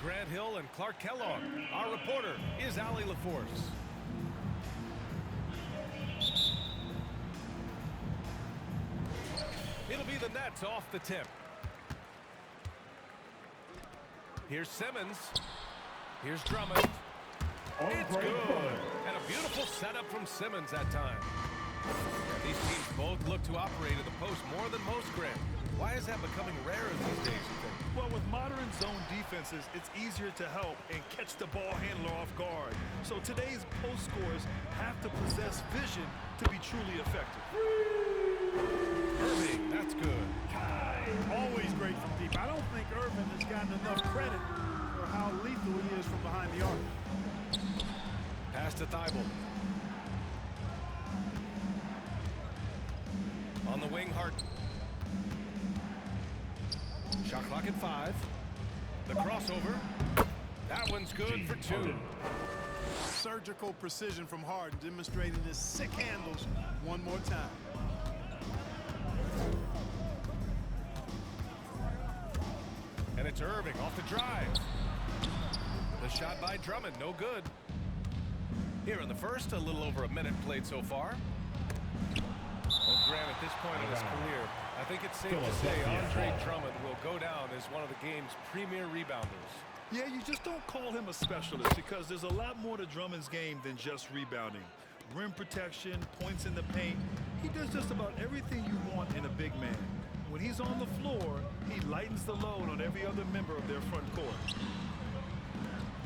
Grant Hill and Clark Kellogg. Our reporter is Allie LaForce. It'll be the Nets off the tip. Here's Simmons. Here's Drummond. It's good. And a beautiful setup from Simmons that time. These teams both look to operate in the post more than most, Grant. Why is that becoming rarer these days, you think? Well, with modern zone defenses, it's easier to help and catch the ball handler off guard. So today's post scorers have to possess vision to be truly effective. Irving, that's good. Always great from deep. I don't think Irving has gotten enough credit for how lethal he is from behind the arc. Pass to Thibault. On the wing, Harden. Shot clock at 5. The crossover. That one's good for 2. Surgical precision from Harden, demonstrating his sick handles one more time. And it's Irving off the drive. The shot by Drummond, no good. Here in the first, a little over a minute played so far. Well, Grant, at this point in his career, I think it's safe to say Andre Drummond will go down as one of the game's premier rebounders. Yeah, you just don't call him a specialist because there's a lot more to Drummond's game than just rebounding. Rim protection, points in the paint. He does just about everything you want in a big man. When he's on the floor, he lightens the load on every other member of their front court.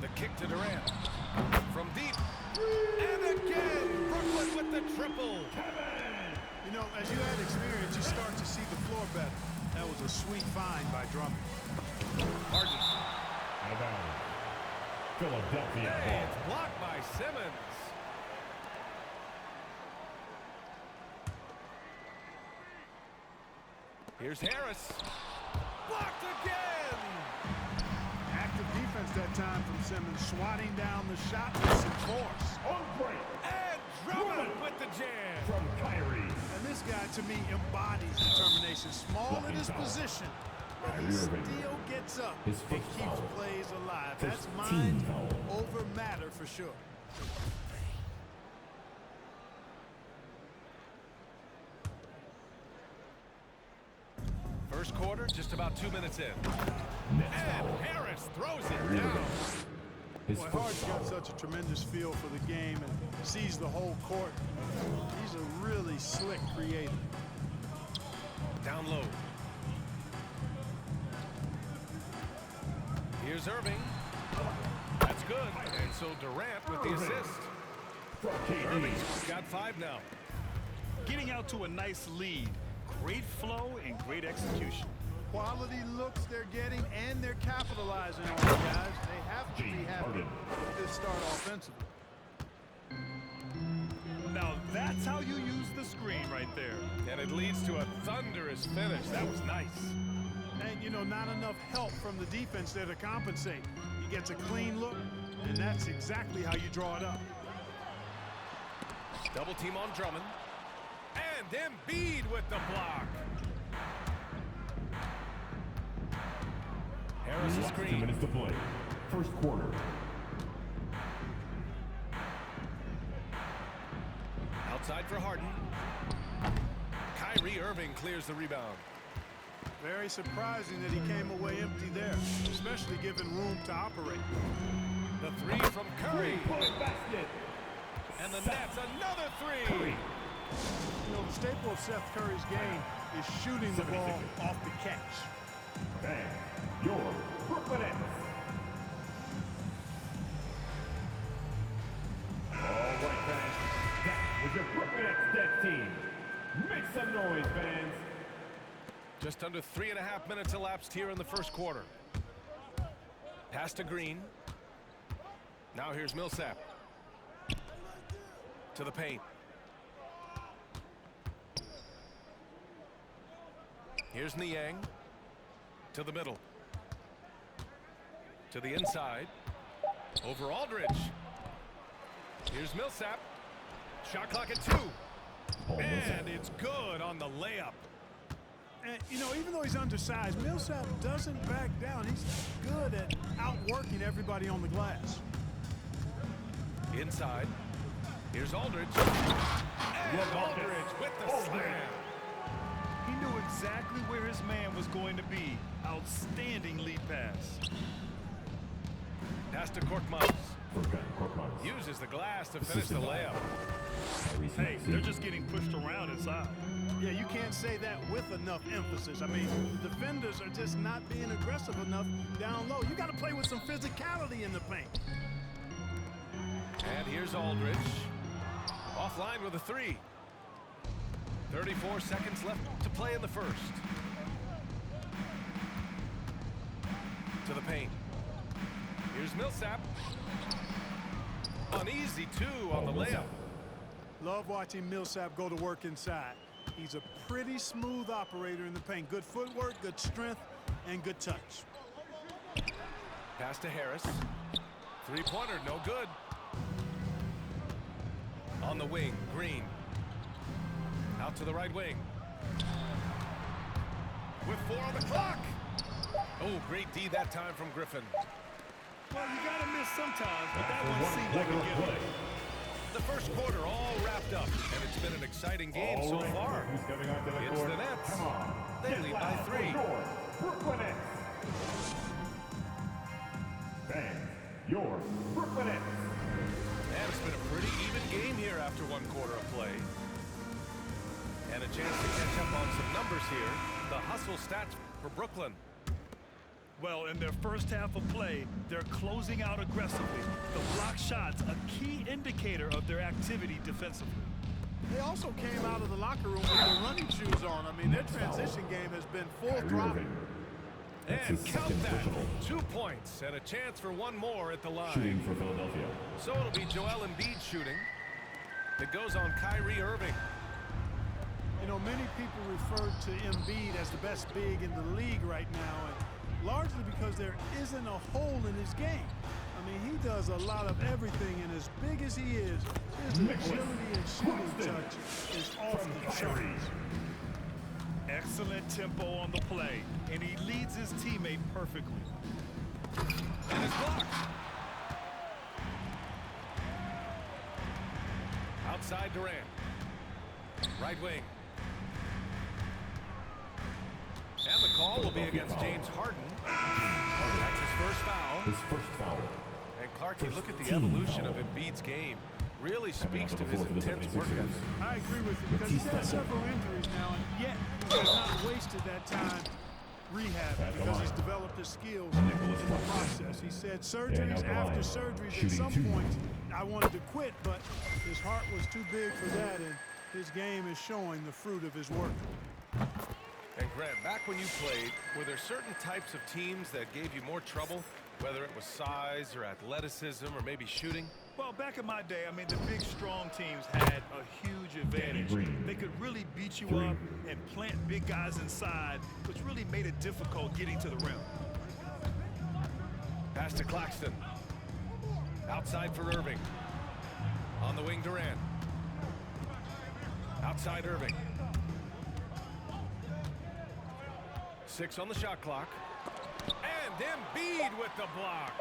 The kick to Durant. From deep. And again, Brooklyn with the triple. You know, as you add experience, you start to see the floor better. That was a sweet find by Drummond. Harden. Out of bounds. Philadelphia Hey, ball. it's blocked by Simmons. Here's Harris. Blocked again. Active defense that time from Simmons, swatting down the shot with some force. On break. And Drummond with the jam. From Kyrie. And this guy, to me, embodies determination. Small in his position, but he still gets up His and fifth keeps foul. plays alive. That's 15 mind foul. over matter for sure. First quarter, just about 2 minutes in. Next And foul. Harris throws it down. His Boy, first Hart's foul. got such a tremendous feel for the game and sees the whole court. He's a really slick creator. Down low. Here's Irving. That's good. And so Durant with the assist. From KD. Irving's got 5 now. Getting out to a nice lead. Great flow and great execution. Quality looks they're getting, and they're capitalizing on it, guys. They have to be happy with this start offensively. Now that's how you use the screen right there. And it leads to a thunderous finish. That was nice. And, you know, not enough help from the defense there to compensate. He gets a clean look, and that's exactly how you draw it up. Double team on Drummond. And Embiid with the block. Harris Less than 2 screen. minutes to play. First quarter. Outside for Harden. Kyrie Irving clears the rebound. Very surprising that he came away empty there, especially given room to operate. The 3 from Curry. Three-point basket. And the Nets another 3. Curry. You know, the staple of Seth Curry's game is shooting the ball off the catch. And your Brooklyn Nets. All right, fans. That was your Brooklyn Nets dead team. Make some noise, fans. Just under 3.5 minutes elapsed here in the first quarter. Pass to Green. Now here's Millsap. To the paint. Here's Niang. To the middle. To the inside. Over Aldridge. Here's Millsap. Shot clock at 2. And it's good on the layup. And, you know, even though he's undersized, Millsap doesn't back down. He's good at outworking everybody on the glass. Inside. Here's Aldridge. And Aldridge with the slam. He knew exactly where his man was going to be. Outstanding lead pass. Pass to Korkmaz. Uses the glass to finish the layup. Hey, they're just getting pushed around inside. Yeah, you can't say that with enough emphasis. I mean, the defenders are just not being aggressive enough down low. You got to play with some physicality in the paint. And here's Aldridge. Offline with a three. 34 seconds left to play in the first. To the paint. Here's Millsap. An easy two on the layup. Love watching Millsap go to work inside. He's a pretty smooth operator in the paint. Good footwork, good strength, and good touch. Pass to Harris. Three-pointer, no good. On the wing, Green. Out to the right wing. With 4 on the clock. Oh, great D that time from Griffin. Well, you got to miss sometimes, but that one seemed like a giveaway. The first quarter all wrapped up, and it's been an exciting game so far. It's the Nets. They lead by 3. Brooklyn Nets. Fans, your Brooklyn Nets. And it's been a pretty even game here after one quarter of play. And a chance to catch up on some numbers here. The hustle stats for Brooklyn. Well, in their first half of play, they're closing out aggressively. The block shots, a key indicator of their activity defensively. They also came out of the locker room with their running shoes on. I mean, their transition game has been full throttle. And count that. 2 points and a chance for one more at the line. Shooting for Philadelphia. So it'll be Joel Embiid shooting. It goes on Kyrie Irving. You know, many people refer to Embiid as the best big in the league right now, and largely because there isn't a hole in his game. I mean, he does a lot of everything, and as big as he is, his agility and shooting touch is off the charts. Excellent tempo on the play, and he leads his teammate perfectly. And it's blocked. Outside Durant. Right wing. And the call will be against James Harden. That's his first foul. His first foul. And Clark, you look at the evolution of Embiid's game. Really speaks to his intense work ethic. I agree with you because he's had several injuries now, and yet he has not wasted that time rehabbing because he's developed his skills in the process. He said surgeries after surgeries at some point I wanted to quit, but his heart was too big for that, and his game is showing the fruit of his work. And Grant, back when you played, were there certain types of teams that gave you more trouble, whether it was size or athleticism or maybe shooting? Well, back in my day, I mean, the big, strong teams had a huge advantage. They could really beat you up and plant big guys inside, which really made it difficult getting to the rim. Pass to Claxton. Outside for Irving. On the wing, Durant. Outside Irving. 6 on the shot clock. And Embiid with the block.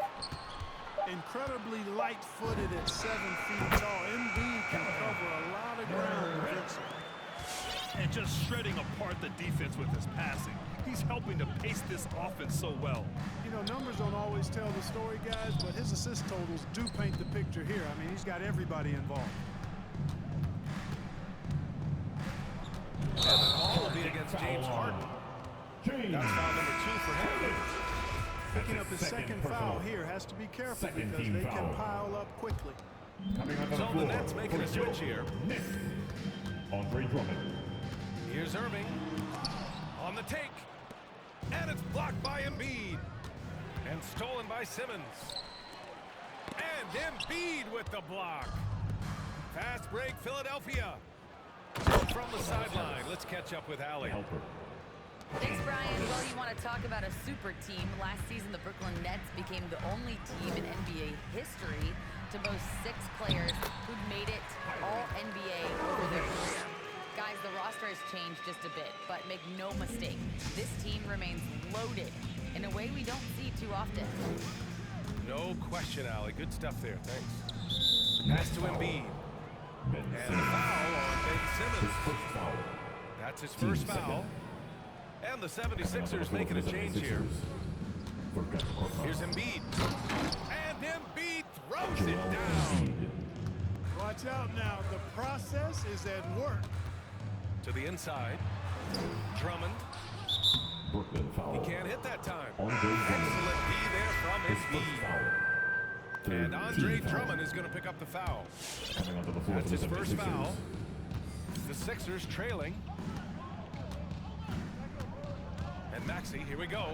Incredibly light-footed at 7 feet tall. Embiid can cover a lot of ground defensively. And just shredding apart the defense with his passing. He's helping to pace this offense so well. You know, numbers don't always tell the story, guys, but his assist totals do paint the picture here. I mean, he's got everybody involved. And the call will be against James Harden. That's foul number 2 for him. Picking up his second foul here, has to be careful because they can pile up quickly. So the Nets making a switch here. Andre Drummond. Here's Irving. On the take. And it's blocked by Embiid. And stolen by Simmons. And Embiid with the block. Fast break, Philadelphia. From the sideline, let's catch up with Allie. Thanks, Brian. Well, you want to talk about a super team. Last season, the Brooklyn Nets became the only team in NBA history to boast 6 players who'd made it all NBA over their career. Guys, the roster has changed just a bit, but make no mistake, this team remains loaded in a way we don't see too often. No question, Allie. Good stuff there. Thanks. Pass to Embiid. And a foul on Ben Simmons. That's his first foul. And the 76ers making a change here. Here's Embiid. And Embiid throws it down. Watch out now. The process is at work. To the inside. Drummond. Brooklyn foul. He can't hit that time. Andre Excellent D there from His first Embiid. foul. And Andre foul. Drummond is going to pick up the foul. Coming onto the floor That's for his the first 76ers. foul. The Sixers trailing. And Maxey, here we go.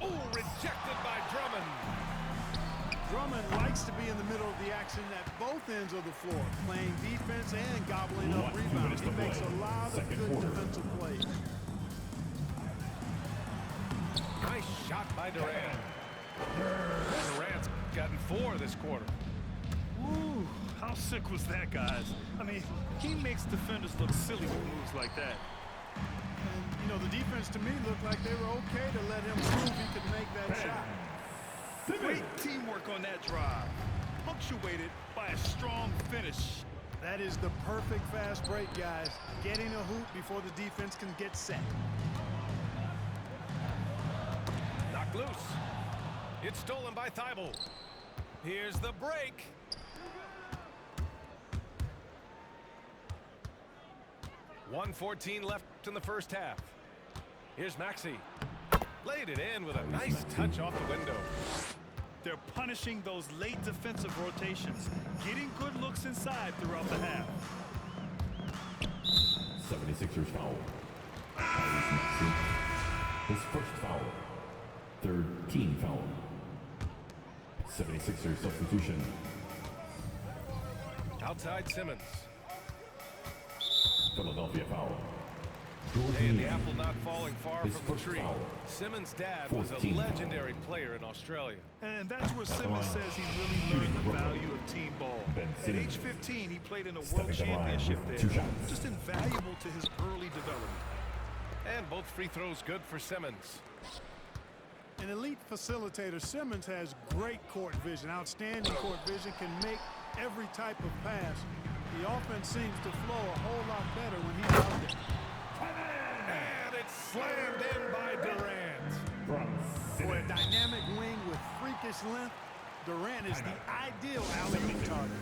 Oh, rejected by Drummond. Drummond likes to be in the middle of the action at both ends of the floor, playing defense and gobbling up 2 rebounds. minutes He to makes play. a lot of Second good quarter. defensive plays. Nice shot by Durant. Durant's gotten 4 this quarter. Ooh, how sick was that, guys? I mean, he makes defenders look silly with moves like that. And, you know, the defense to me looked like they were okay to let him prove he could make that shot. Great teamwork on that drive, punctuated by a strong finish. That is the perfect fast break, guys. Getting a hoop before the defense can get set. Knocked loose. It's stolen by Thibault. Here's the break. .114 left in the first half. Here's Maxey. Laid it in with a nice touch off the window. They're punishing those late defensive rotations, getting good looks inside throughout the half. 76ers foul. Tyrese Maxey. His first foul. Third team foul. 76ers substitution. Outside Simmons. Philadelphia foul. And the apple not falling far His from the first tree. foul. Simmons' dad was a 14 foul. legendary player in Australia. And that's where Simmons line. says he really learned the value of team ball. Ben At Simmons. age 15, he played in a Stepping world to the line championship with there. 2 shots. Just invaluable to his early development. And both free throws good for Simmons. An elite facilitator, Simmons has great court vision, outstanding court vision, can make every type of pass. The offense seems to flow a whole lot better when he's out there. And it's slammed in by Durant. From For a Simmons. dynamic wing with freakish length, Durant is the ideal alley-oop target.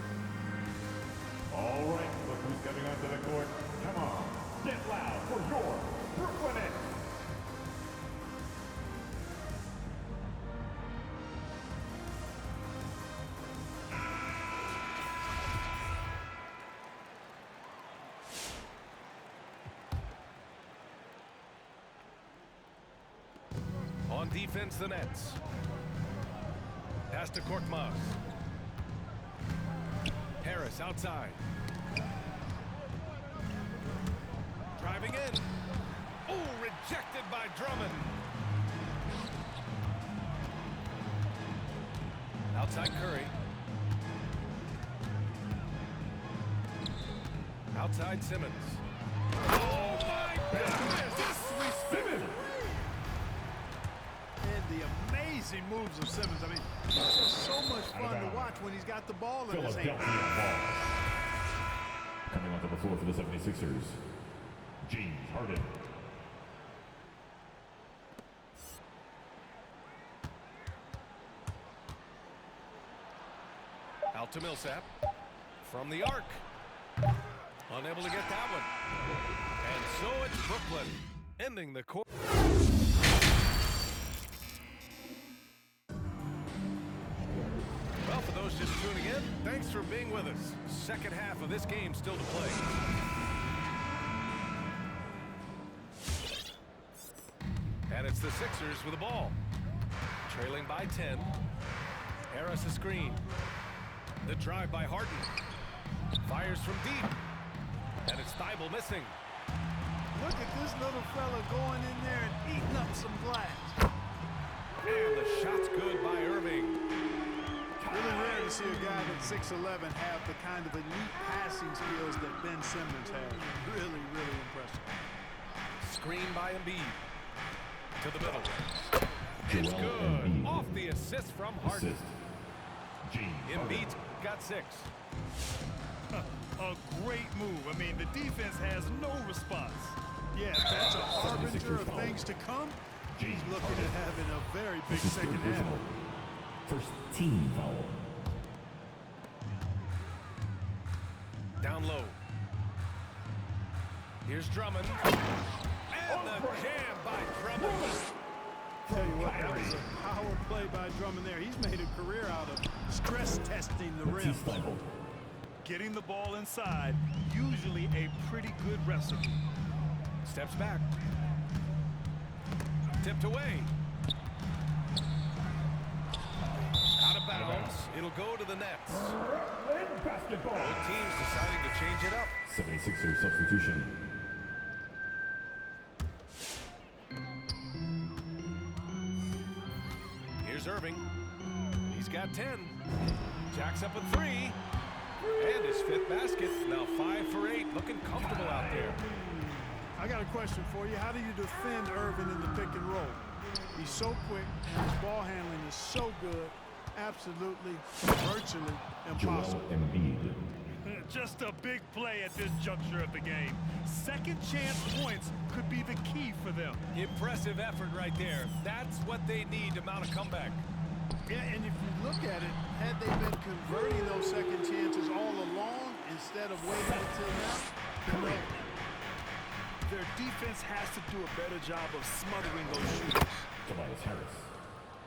All right, look who's coming onto the court. Come on, get loud for your Brooklyn Nets. On defense, the Nets. Pass to Korkmaz. Harris outside. Driving in. Oh, rejected by Drummond. Outside Curry. Outside Simmons. Oh, my goodness. Disrespect. And the amazing moves of Simmons. I mean, it's just so much fun to watch when he's got the ball in his Philadelphia hand. ball. Coming onto the floor for the 76ers. James Harden. Out to Millsap. From the arc. Unable to get that one. And so it's Brooklyn ending the quarter. Well, for those just tuning in, thanks for being with us. Second half of this game still to play. And it's the Sixers with the ball. Trailing by 10. Harris a screen. The drive by Harden. Fires from deep. And it's Thibault missing. Look at this little fella going in there and eating up some glass. And the shot's good by Irving. Really rare to see a guy that at 6'11", have the kind of elite passing skills that Ben Simmons has. Really, really impressive. Screen by Embiid. To the middle. Joel It's good. Embiid. Off the assist from Harden. Assist. James Embiid's Harden. got 6. A great move. I mean, the defense has no response. Yeah, that's a harbinger of foul. things to come. He's James looking Harden. at having a very big This is second third half. personal. First team foul. Down low. Here's Drummond. And the jam by Drummond. Tell you what, that was a power play by Drummond there. He's made a career out of stress testing the rim. Matisse Thybulle. Getting the ball inside, usually a pretty good recipe. Steps back. Tipped away. Out of bounds. It'll go to the Nets. Basketball. Both teams deciding to change it up. 76ers substitution. Here's Irving. He's got 10. Jacks up a 3. And his 5th basket. Now 5 for 8. Looking comfortable out there. I got a question for you. How do you defend Irvin in the pick and roll? He's so quick, and his ball handling is so good. Absolutely, virtually Joel impossible. Embiid. Just a big play at this juncture of the game. Second chance points could be the key for them. Impressive effort right there. That's what they need to mount a comeback. Yeah, and if you look at it, had they been converting those second chances all along instead of waiting until now, no. Their defense has to do a better job of smothering those shooters. Tobias Harris.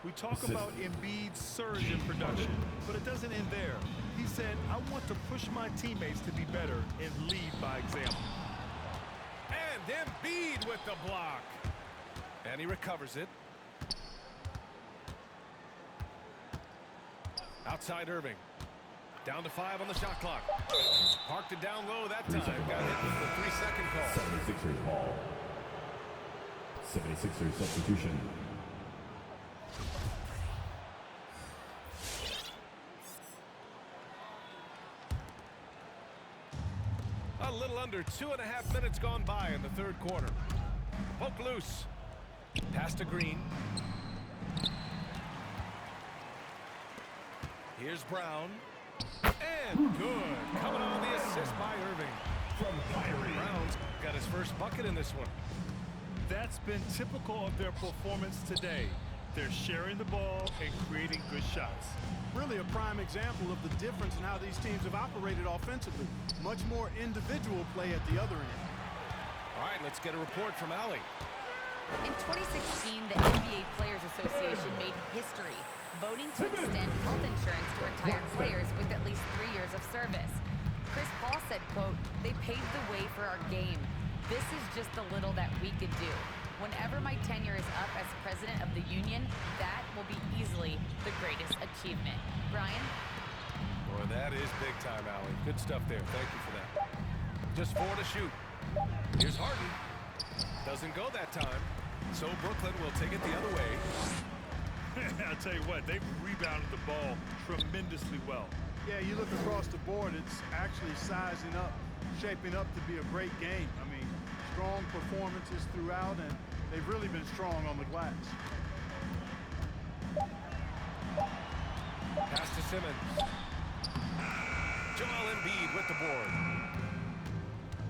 We talk about Embiid's surge in production, but it doesn't end there. He said, I want to push my teammates to be better and lead by example. And Embiid with the block. And he recovers it. Outside Irving. Down to 5 on the shot clock. Parked it down low that time. Got hit with the 3-second call. 76ers ball. 76ers substitution. A little under 2.5 minutes gone by in the third quarter. Poke loose. Pass to Green. Here's Brown. And good. Coming on the assist by Irving. From Kyrie. Brown's got his first bucket in this one. That's been typical of their performance today. They're sharing the ball and creating good shots. Really a prime example of the difference in how these teams have operated offensively. Much more individual play at the other end. All right, let's get a report from Allie. In 2016, the NBA Players Association made history, voting to extend health insurance to retired players with at least 3 years of service. Chris Paul said, quote, "They paved the way for our game. This is just a little that we could do. Whenever my tenure is up as president of the union, that will be easily the greatest achievement." Brian? Boy, that is big time, Allie. Good stuff there. Thank you for that. Just 4 to shoot. Here's Harden. Doesn't go that time. So Brooklyn will take it the other way. I'll tell you what, they've rebounded the ball tremendously well. Yeah, you look across the board, it's actually sizing up, shaping up to be a great game. I mean, strong performances throughout, and they've really been strong on the glass. Pass to Simmons. Joel Embiid with the board.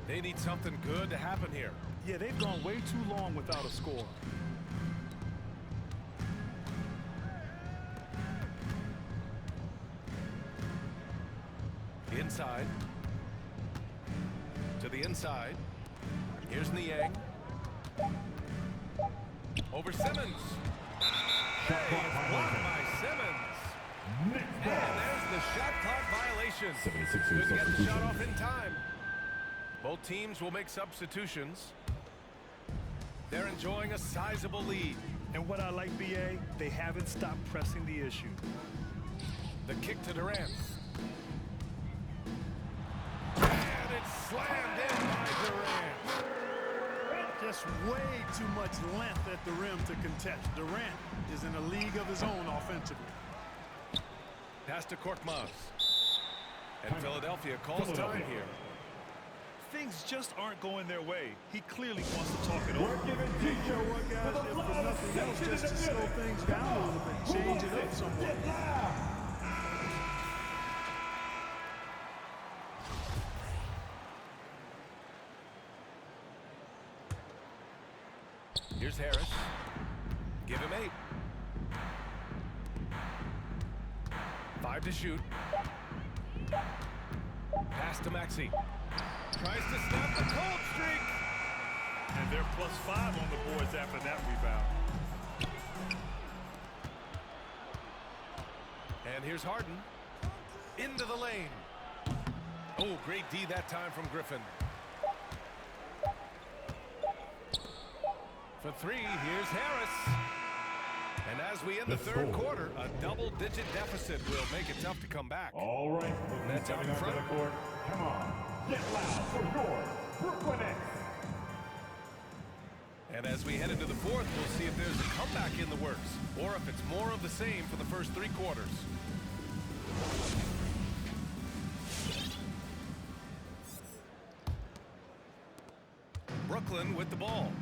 They need something good to happen here. Yeah, they've gone way too long without a score. Inside. To the inside. Here's Niang. Over Simmons. Hey, it's blocked by Simmons. And there's the shot clock violation. 76ers Couldn't get the substitution. shot off in time. Both teams will make substitutions. They're enjoying a sizable lead. And what I like, BA, they haven't stopped pressing the issue. The kick to Durant. And it's slammed in by Durant. Just way too much length at the rim to contest. Durant is in a league of his own offensively. Pass to Korkmaz. And Philadelphia calls time here. Things just aren't going their way. He clearly wants to talk it over. You know what, guys? If for nothing else, just to slow things down a little bit, change it up somewhat. Here's Harris. Give him 8. 5 to shoot. Pass to Maxey. Tries to snap the cold streak. And they're +5 on the boards after that rebound. And here's Harden. Into the lane. Oh, great D that time from Griffin. For 3, here's Harris. And as we end the third quarter, a double-digit deficit will make it tough to come back. All right, look who's That's out coming in onto front. the court. Come on, get loud for your Brooklyn Nets. And as we head into the fourth, we'll see if there's a comeback in the works, or if it's more of the same for the first 3 quarters. Brooklyn with the ball.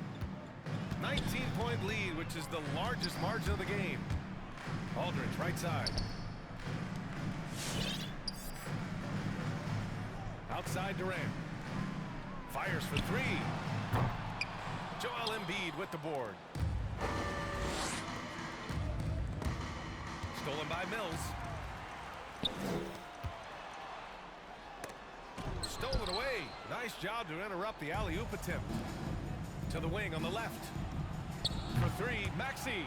19-point lead, which is the largest margin of the game. Aldridge, right side. Outside Durant. Fires for 3. Joel Embiid with the board. Stolen by Mills. Stolen away. Nice job to interrupt the alley-oop attempt. To the wing on the left. For 3, Maxey.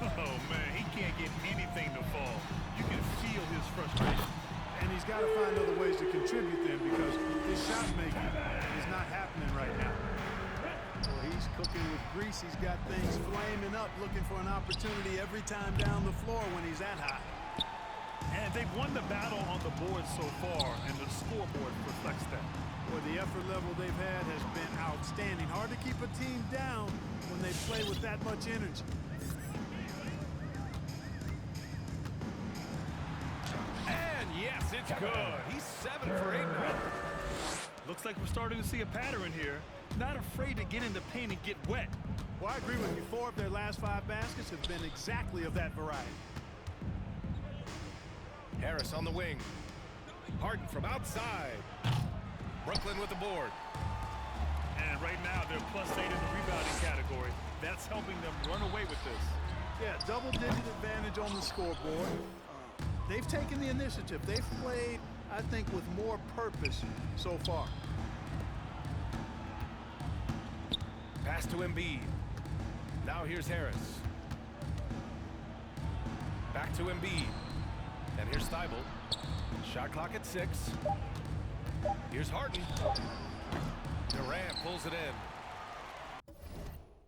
Oh, man, he can't get anything to fall. You can feel his frustration. And he's got to find other ways to contribute then, because his shot making is not happening right now. Well, he's cooking with grease. He's got things flaming up, looking for an opportunity every time down the floor when he's that high. And they've won the battle on the board so far, and the scoreboard reflects that. Well, the effort level they've had has been outstanding. Hard to keep a team down when they play with that much energy. And yes, it's good. He's 7 for 8 now. Looks like we're starting to see a pattern here. Not afraid to get in the paint and get wet. Well, I agree with you. 4 of their last 5 baskets have been exactly of that variety. Harris on the wing. Harden from outside. Brooklyn with the board. And right now, they're +8 in the rebounding category. That's helping them run away with this. Yeah, double-digit advantage on the scoreboard. They've taken the initiative. They've played, I think, with more purpose so far. Pass to Embiid. Now here's Harris. Back to Embiid. And here's Thibault. Shot clock at 6. Here's Harden. Durant pulls it in.